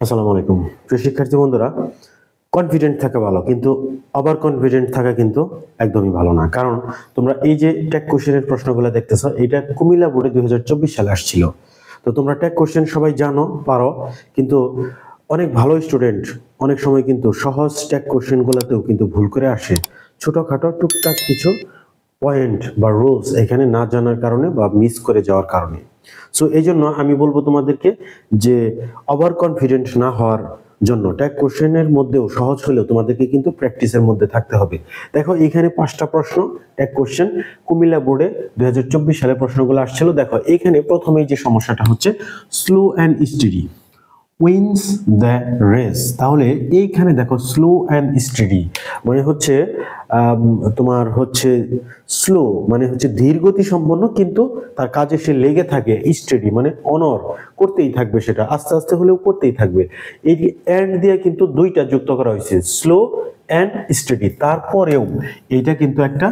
আসসালামু আলাইকুম প্রিয় শিক্ষার্থী বন্ধুরা, কনফিডেন্ট থাকা ভালো, কিন্তু ওভার কনফিডেন্ট থাকা কিন্তু একদমই ভালো না। কারণ তোমরা এই যে ট্যাগ কোশ্চেনের প্রশ্নগুলো দেখতেছো, এটা কুমিল্লা বোর্ডে 2024 সালে আসছিল। তো তোমরা ট্যাগ কোশ্চেন সবাই জানো, পারো, কিন্তু অনেক ভালো স্টুডেন্ট অনেক সময় কিন্তু সহজ ট্যাগ কোশ্চেনগুলোতেও কিন্তু ভুল করে আসে, ছোটখাটো টুকটাক কিছু পয়েন্ট বা রুলস এখানে না জানার কারণে বা মিস করে যাওয়ার কারণে। সো এই জন্য আমি বলবো তোমাদেরকে যে ওভার কনফিডেন্ট না হওয়ার জন্য ট্যাগ কোশ্চেনের মধ্যেও সহজ হলেও তোমাদেরকে কিন্তু প্র্যাকটিসের মধ্যে থাকতে হবে। দেখো এখানে 5টা প্রশ্ন ট্যাগ কোশ্চেন কুমিল্লা বোর্ডে 2024 সালে প্রশ্নগুলো আসছিল। দেখো এখানে প্রথমেই যে সমস্যাটা হচ্ছে slow and steady wins the race. তাহলে এইখানে দেখো স্লো অ্যান্ড স্টেডি মানে হচ্ছে তোমার হচ্ছে স্লো মানে হচ্ছে ধীর গতি সম্পন্ন, কিন্তু তার কাজে সে লেগে থাকে। স্টেডি মানে অনর করতেই থাকবে, সেটা আস্তে আস্তে হলেও করতেই থাকবে। এই অ্যান্ড দিয়ে কিন্তু দুইটা যুক্ত করা হয়েছে, স্লো অ্যান্ড স্টেডি। তারপরেও এটা কিন্তু একটা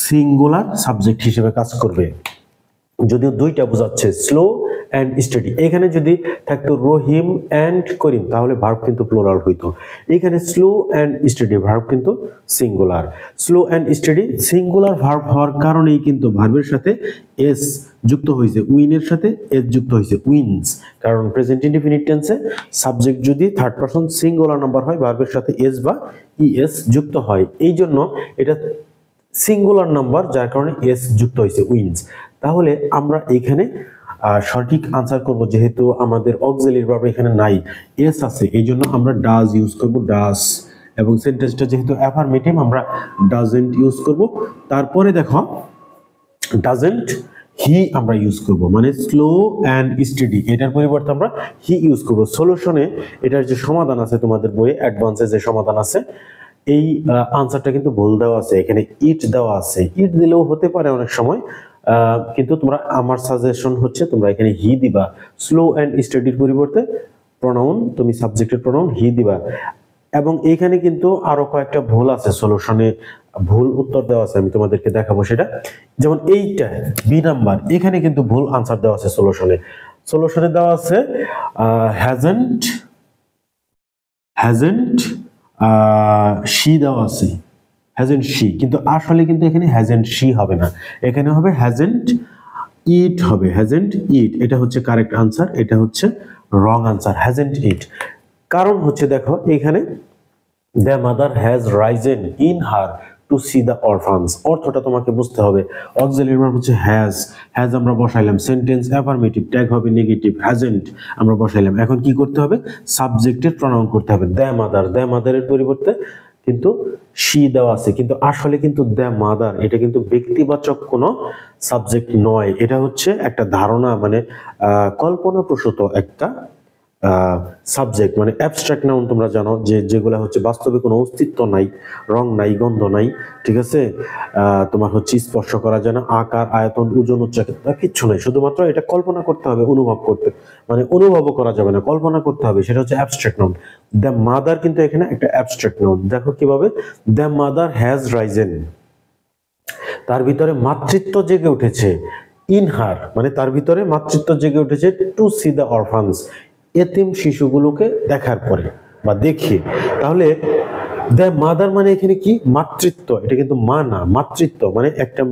সিঙ্গুলার সাবজেক্ট হিসেবে কাজ করবে, যদিও দুইটা বোঝাচ্ছে স্লো অ্যান্ড স্টাডি। এখানে যদি থাকতো রহিম অ্যান্ড করিম তাহলে ভার্ব কিন্তু প্লুরাল হইতো। এখানে স্লো অ্যান্ড স্টাডি ভার্ব কিন্তু singular. Slow and study singular verb হওয়ার কারণেই কিন্তু ভার্বের সাথে এস যুক্ত হয়েছে, উইনের সাথে এস যুক্ত হয়েছে, উইন্স। কারণ প্রেজেন্ট ইনডিফিনিট টেন্সে সাবজেক্ট যদি থার্ড পারসন সিঙ্গুলার নাম্বার হয়, ভার্বের সাথে এস বা ইএস যুক্ত হয়, এই জন্য এটা সিঙ্গুলার নাম্বার, যার কারণে এস যুক্ত হয়েছে, উইন্স। তাহলে আমরা এখানে সঠিক আনসার করব, যেহেতু আমাদের অক্সিলারি ভার্ব এখানে নাই, এস আছে, এই জন্য আমরা ডাজ ইউজ করব, ডাজ। এবং সেন্টেন্সটা যেহেতু অ্যাফার্মেটিভ, আমরা ডাজেন্ট ইউজ করব। তারপরে দেখো ডাজেন্ট হি আমরা ইউজ করব, মানে স্লো অ্যান্ড স্টেডি এটার পরিবর্তে আমরা হি ইউজ করব। সলিউশনে এটার যে সমাধান আছে তোমাদের বইয়ে অ্যাডভান্সে যে সমাধান আছে, এই আনসারটা কিন্তু ভুল দেওয়া আছে, এখানে ইট দেওয়া আছে। ইট দিলেও হতে পারে অনেক সময়, কিন্তু তোমরা, আমার সাজেশন হচ্ছে তোমরা এখানে হি দিবা। স্লো অ্যান্ড স্টাডির পরিবর্তে প্রনাউন, তুমি সাবজেক্টের প্রনাউন হি দিবা। এবং এইখানে কিন্তু আরো কয়েকটা ভুল আছে, সলিউশনে ভুল উত্তর দেওয়া আছে, আমি তোমাদেরকে দেখাবো সেটা। যেমন এইটা বি নাম্বার, এখানে কিন্তু ভুল আনসার দেওয়া আছে সলিউশনে। সলিউশনে দেওয়া আছে হ্যাজেন্ট শি দেওয়া আছে, হ্যাজেন্ট শি, কিন্তু আসলে কিন্তু এখানে হ্যাজেন্ট শি হবে না, এখানে হবে হ্যাজেন্ট ইট হবে, হ্যাজেন্ট ইট। এটা হচ্ছে কারেক্ট আনসার, এটা হচ্ছে রং আনসার, হ্যাজেন্ট ইট। কারণ হচ্ছে দেখো এখানে the mother has risen in her to see the orphans, অর্থটা তোমাকে বুঝতে হবে। অক্সিলারি ভার্ব হচ্ছে হ্যাজ, হ্যাজ আমরা বসাইলাম, সেন্টেন্স অ্যাফার্মেটিভ, ট্যাগ হবে নেগেটিভ, হ্যাজেন্ট আমরা বসাইলাম। এখন কি করতে হবে? সাবজেক্টের প্রনাউন করতে হবে, দ্য মাদার। দ্য মাদারের পরিবর্তে কিন্তু শি দেওয়া আছে, কিন্তু আসলে কিন্তু দ্য মাদার এটা কিন্তু ব্যক্তিবাচক কোনো সাবজেক্ট নয়, এটা হচ্ছে একটা ধারণা, মানে কল্পনাপ্রসূত একটা সাবজেক্ট, মানে অ্যাবস্ট্রাক্ট নাউন। তোমরা জানো যে যেগুলো হচ্ছে বাস্তবে কোনো অস্তিত্ব নাই, রং নাই, গন্ধ নাই, ঠিক আছে, তোমার হচ্ছে স্পর্শ করা যায় না, আকার আয়তন ওজন উচ্চারণ কিচ্ছু নাই, শুধুমাত্র এটা কল্পনা করতে হবে, অনুভব করতে, মানে অনুভবও করা যাবে না, কল্পনা করতে হবে, সেটা হচ্ছে অ্যাবস্ট্রাক্ট নাউন। দ্য মাদার কিন্তু এখানে একটা অ্যাবস্ট্রাক্ট নাউন। দেখো কিভাবে, দ্য মাদার হ্যাজ রাইজেন, তার ভিতরে মাতৃত্ব জেগে উঠেছে, ইন হার মানে তার ভিতরে মাতৃত্ব জেগে উঠেছে, টু সি দ্য অরফানস এতিম শিশুগুলোকে দেখার পরে বা দেখিয়ে। তাহলে দ্য মাদার মানে এখানে কি? মাতৃত্ব। এটা কিন্তু মা না, মাতৃত্ব মানে একটা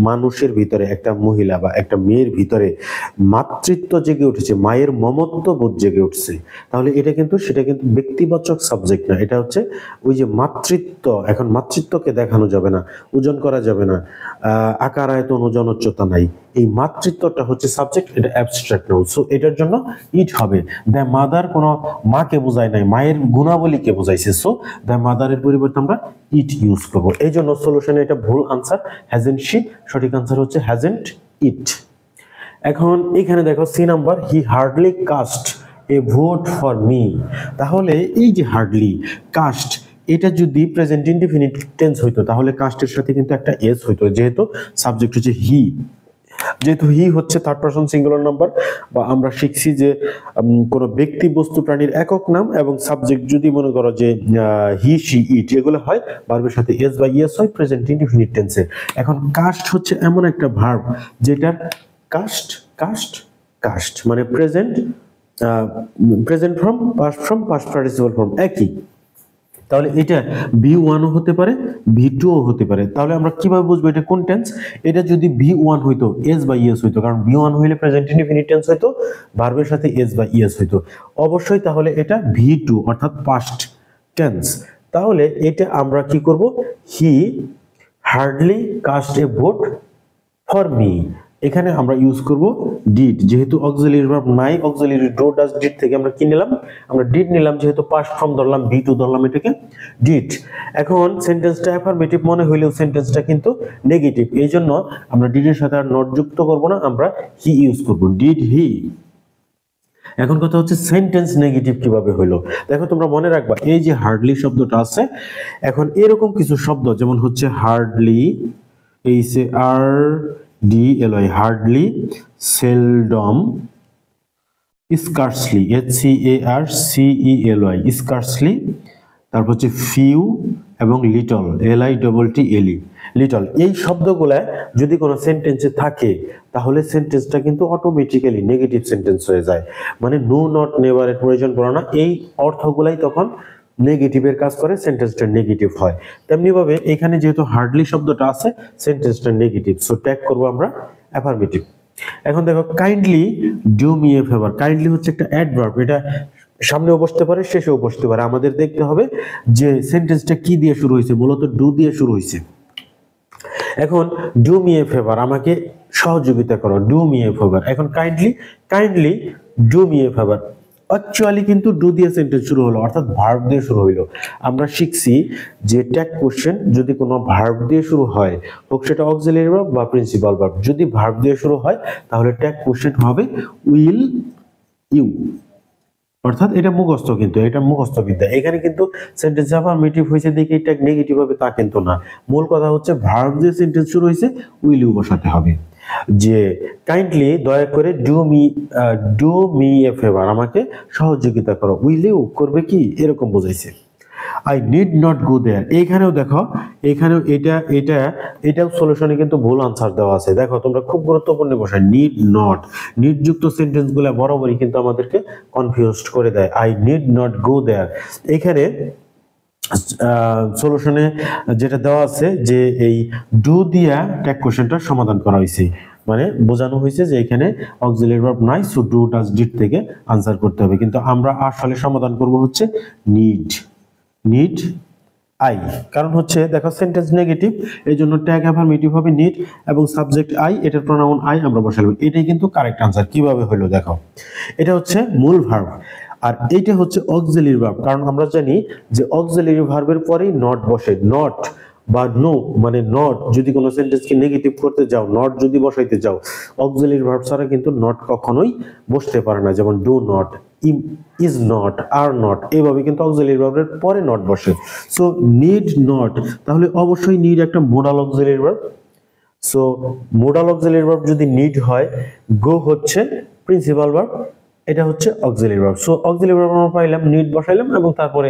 মানুষের ভিতরে, একটা মহিলা বা একটা মেয়ের ভিতরে মাতৃত্ব জেগে উঠেছে, মায়ের মমত্ব বোধ জেগে উঠছে। তাহলে এটা কিন্তু, সেটা কিন্তু ব্যক্তিবাচক সাবজেক্ট না, এটা হচ্ছে ওই যে মাতৃত্ব। এখন মাতৃত্বকে দেখানো যাবে না, ওজন করা যাবে না, আকার আয়তন ওজন উচ্চতা নাই, এই মাতৃত্বটা হচ্ছে সাবজেক্ট, এটা অ্যাবস্ট্রাক্ট নাউন। সো এটার জন্য ইট হবে। দ্য মাদার কোনো মাকে বোঝায় নাই, মায়ের গুণাবলীকে বোঝাইছে, সো দ্য মাদারের পরিবর্তে আমরা ইট ইউজ করবো। এই জন্য সলিউশনে এটা ভুল আনসার, হ্যাজেন্ট শি, সঠিক আনসার হচ্ছে হ্যাজেন্ট ইট। এখন এখানে দেখো see number, he hardly cast a vote for me. তাহলে এই যে হার্ডলি কাস্ট, এটা যদি প্রেজেন্ট ইনডিফিনিট টেন্স হইতো তাহলে কাস্টের সাথে কিন্তু একটা এস হইতো, যেহেতু সাবজেক্ট হচ্ছে হি, যেহেতু হি হচ্ছে থার্ড পারসন সিঙ্গুলার নাম্বার, বা আমরা শিখছি যে কোনো ব্যক্তি বস্তু প্রাণীর একক নাম এবং সাবজেক্ট যদি মনে করো যে হি শি ইট এগুলো হয়, ভার্বের সাথে এস বা ইএস হয় প্রেজেন্ট ইনডিফিনিট টেন্সে। এখন কাস্ট হচ্ছে এমন একটা ভার্ব যেটার কাস্ট কাস্ট কাস্ট মানে present present form, past participle form একই। তাহলে এটা V1 ও হতে পারে, V2 ও হতে পারে। তাহলে আমরা কিভাবে বুঝবো এটা কোন টেন্স? এটা যদি V1 হইতো এস বা ইএস হইতো, কারণ V1 হইলে প্রেজেন্ট ইনডিফিনিট টেন্স হইতো, ভার্বের সাথে এস বা ইএস হইতো অবশ্যই। তাহলে এটা V2 অর্থাৎ পাস্ট টেন্স। তাহলে এটা আমরা কি করব? He hardly cast a vote for me, এখানে আমরা ইউজ করব ডিড। যেহেতু অক্সিলারি ভার্ব নাই, অক্সিলারি ডু ডাজ ডিড থেকে আমরা কি নিলাম? আমরা ডিড নিলাম। যেহেতু পাস্ট ফর্ম ধরলাম, V2 ধরলাম, এটাকে ডিড। এখন সেন্টেন্সটা অ্যাফার্মেটিভ মনে হইলেও সেন্টেন্সটা কিন্তু নেগেটিভ, এই জন্য আমরা ডিডের সাথে আর নট যুক্ত করব না, আমরা হি ইউজ করব, ডিড হি। এখন কথা হচ্ছে সেন্টেন্স নেগেটিভ কিভাবে হইলো। দেখো তোমরা মনে রাখবা, এই যে হার্ডলি শব্দটা আছে, এখন এরকম কিছু শব্দ যেমন হচ্ছে hardly, HARDLY, hardly, seldom, scarcely, SCARCELY, scarcely, তারপর হচ্ছে ফিউ এবং লিটল, LITTLE, লিটল। এই শব্দগুলা যদি কোনো সেন্টেন্সে থাকে তাহলে সেন্টেন্সটা কিন্তু অটোমেটিক্যালি নেগেটিভ সেন্টেন্স হয়ে যায়। মানে নো, নট, নেভারের প্রয়োজন পড়ে না, এই অর্থগুলাই তখন নেগেটিভের কাজ করে, সেন্টেন্সটা নেগেটিভ হয়। তেমনি ভাবে এখানে যেহেতু হার্ডলি শব্দটা আছে, সেন্টেন্সটা নেগেটিভ, সো ট্যাগ করব আমরা অ্যাফার্মেটিভ। এখন দেখো kindly do me a favour, kindly হচ্ছে একটা অ্যাডভার্ব, এটা সামনেও বসতে পারে, শেষেও বসতে পারে। আমাদের দেখতে হবে যে সেন্টেন্সটা কি দিয়ে শুরু হয়েছে, মূলত ডু দিয়ে শুরু হয়েছে। এখন ডু মি এ ফেভার, আমাকে সহযোগিতা করো, ডু মি এ ফেভার। এখন kindly do me a favour, actually কিন্তু ডু দিয়ে সেন্টেন্স শুরু হলো, অর্থাৎ ভার্ব দিয়ে শুরু হইলো। আমরা শিখছি যে ট্যাগ কোশ্চেন যদি কোনো ভার্ব দিয়ে শুরু হয়, হোক সেটা অক্সিলারি ভার্ব বা প্রিন্সিপাল ভার্ব, যদি ভার্ব দিয়ে শুরু হয় তাহলে ট্যাগ কোশ্চেন হবে উইল ইউ, অর্থাৎ এটা মুখস্থ, কিন্তু এটা মুখস্থ বিদ্যা। এখানে কিন্তু সেন্টেন্স অ্যাফার্মেটিভ হয়েছে দেখে এটা নেগেটিভ হবে তা কিন্তু না। মূল কথা হচ্ছে ভার্ব দিয়ে সেন্টেন্স শুরু হয়েছে, উইল ইউ বসাতে হবে। যে কাইন্ডলি, দয়া করে, ডু মি এ ফেভার, আমাকে সহযোগিতা করো, উইল ইউ করবে কি, এরকম বোঝাইছে। আই নিড নট গো দেয়ার, এইখানেও দেখো, এখানেও এটাও সলিউশনে কিন্তু ভুল আনসার দেওয়া আছে। দেখো তোমরা খুব গুরুত্বপূর্ণ বসায় নিড নট, নিড যুক্ত সেন্টেন্স গুলো বরাবরই কিন্তু আমাদেরকে কনফিউজড করে দেয়। আই নিড নট গো দেয়ার, এখানে সলিউশনে যেটা দেওয়া আছে যে এই ডু দিয়া ট্যাগ কোশ্চেনটা সমাধান করা হয়েছে, মানে বোঝানো হয়েছে যে এখানে অক্সিলারি ভার্ব নাই, সো ডু ডাজ ডিড থেকে আনসার করতে হবে। কিন্তু আমরা আসলে সমাধান করব হচ্ছে নিড আই, কারণ হচ্ছে দেখো সেন্টেন্স নেগেটিভ, এই জন্য ট্যাগ অ্যাফার্মেটিভ হবে নিড এবং সাবজেক্ট আই, এটার প্রোনাউন আই আমরা বসালাম। এটাই কিন্তু কারেক্ট আনসার। কিভাবে হলো দেখো, এটা হচ্ছে মূল ভার্ব আর এইটা হচ্ছে অক্সিলারি ভার্ব, কারণ আমরা জানি যে অক্সিলারি ভার্বের পরেই নট বসে। নট বা নো মানে নট, যদি কোনো সেন্টেন্সকে নেগেটিভ করতে যাও, নট যদি বসাইতে যাও, অক্সিলারি ভার্ব ছাড়া কিন্তু নট কখনোই বসতে পারে না। যেমন do not, is not, are not, এইভাবে কিন্তু অক্সিলারি ভার্বের পরে নট বসে। সো নিড নট, তাহলে অবশ্যই নিড একটা modal auxiliary verb. So modal auxiliary verb যদি নিড হয়, গো হচ্ছে প্রিন্সিপাল ভার্ব, এটা হচ্ছে auxiliary verb. So auxiliary verb আমরা পাইলাম, নিড বসাইলাম এবং তারপরে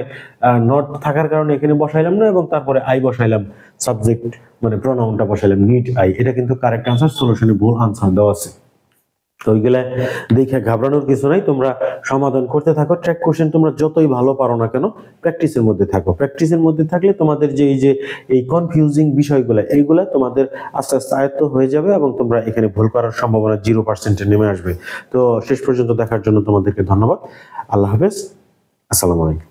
নট থাকার কারণে এখানে বসাইলাম না, এবং তারপরে আই বসাইলাম, সাবজেক্ট মানে প্রোনাউনটা বসাইলাম নিড আই। এটা কিন্তু কারেক্ট আনসার, সলিউশনে ভুল আনসার দেওয়া আছে। তো ওইগুলা দেখে ঘাবড়ানোর কিছু নাই, তোমরা সমাধান করতে থাকো। ট্র্যাক কোশ্চেন তোমরা যতই ভালো পারো না কেন, প্র্যাকটিসের মধ্যে থাকো। প্র্যাকটিসের মধ্যে থাকলে তোমাদের যে এই কনফিউজিং বিষয়গুলো, এইগুলা তোমাদের আস্তে আস্তে আয়ত্ত হয়ে যাবে এবং তোমরা এখানে ভুল করার সম্ভাবনা 0% নেমে আসবে। তো শেষ পর্যন্ত দেখার জন্য তোমাদেরকে ধন্যবাদ। আল্লাহ হাফেজ, আসসালামু আলাইকুম।